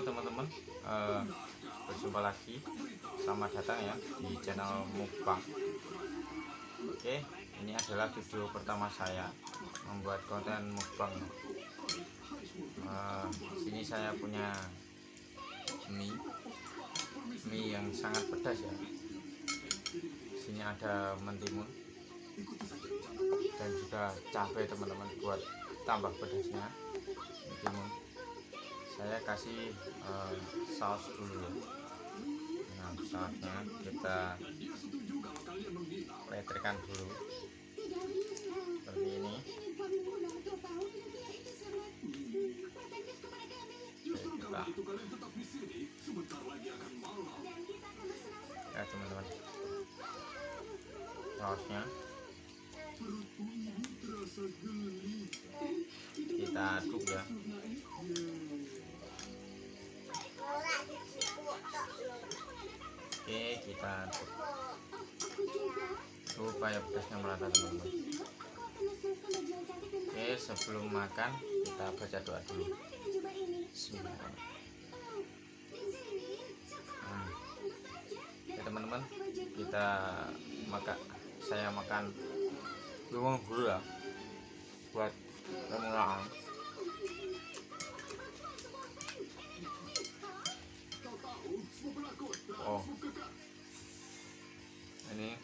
teman-teman, berjumpa lagi, selamat datang ya di channel mukbang. Oke, ini adalah video pertama saya membuat konten mukbang. Sini saya punya mie yang sangat pedas ya. Sini ada mentimun dan juga cabai teman-teman, buat tambah pedasnya mentimun. Saya kasih saus dulu ya. Nah, sausnya kita letrikkan dulu seperti ini. Oke, ya teman-teman, sausnya kita aduk ya. Oke, kita aduk supaya pedasnya merata teman-teman. Oke, sebelum makan kita baca doa dulu. Bismillahirrahmanirrahim. Ya teman-teman, saya makan bawang dulu ya, buat pemula. Oh, ini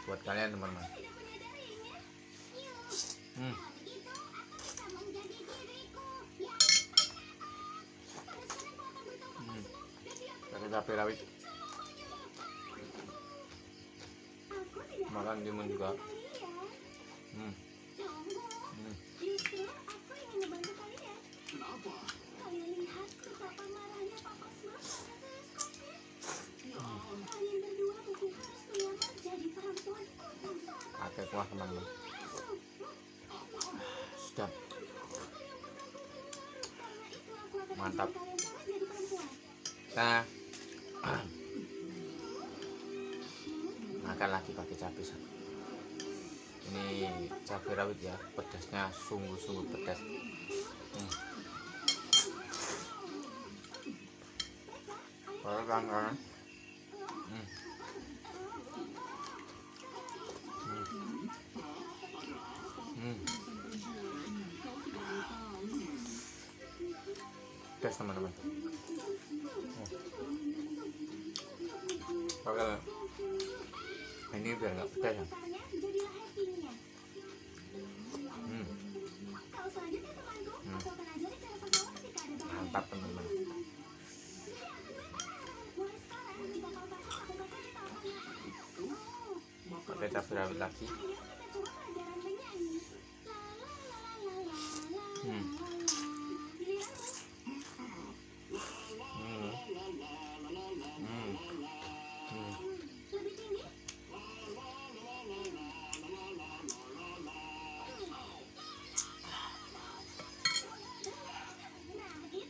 buat kalian teman-teman. Pakai cabai rawit, makan timun juga. Pakai kuah teman-teman, sedap, mantap. Nah, makan lagi pakai cabai. Ini cabai rawit ya, pedasnya sungguh-sungguh pedas. Pedas. Pedas teman-teman. Pakai ini biar nggak pedas ya. Mantap teman-teman. Pakai cabai rawit lagi.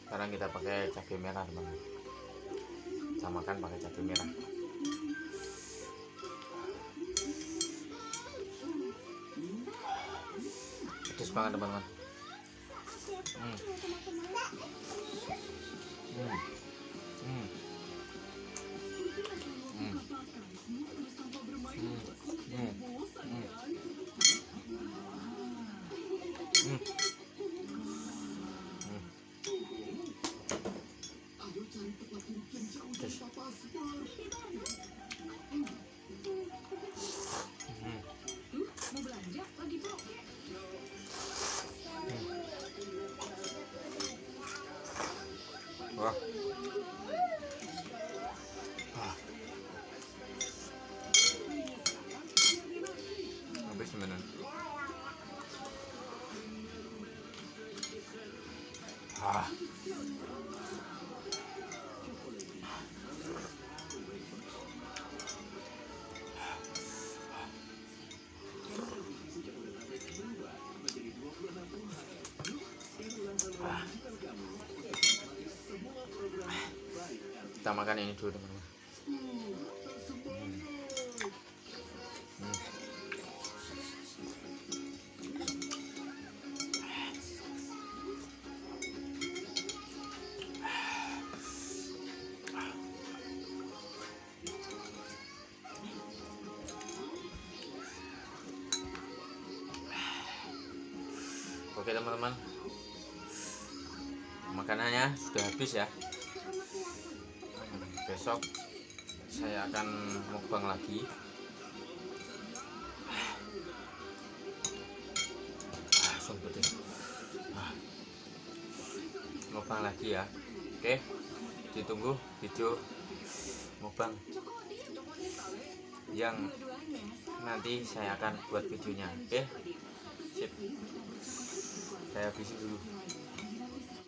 Sekarang kita pakai cabai merah teman-teman. Kita makan pakai cabai merah. Pedas banget teman-teman. Wah. Habis teman-teman. Kita makan ini dulu teman-teman. Oke teman-teman, makanannya sudah habis ya. Besok saya akan mukbang lagi. Mukbang lagi ya. Oke, ditunggu video mukbang yang nanti saya akan buat videonya. Oke, sip, saya habisin dulu.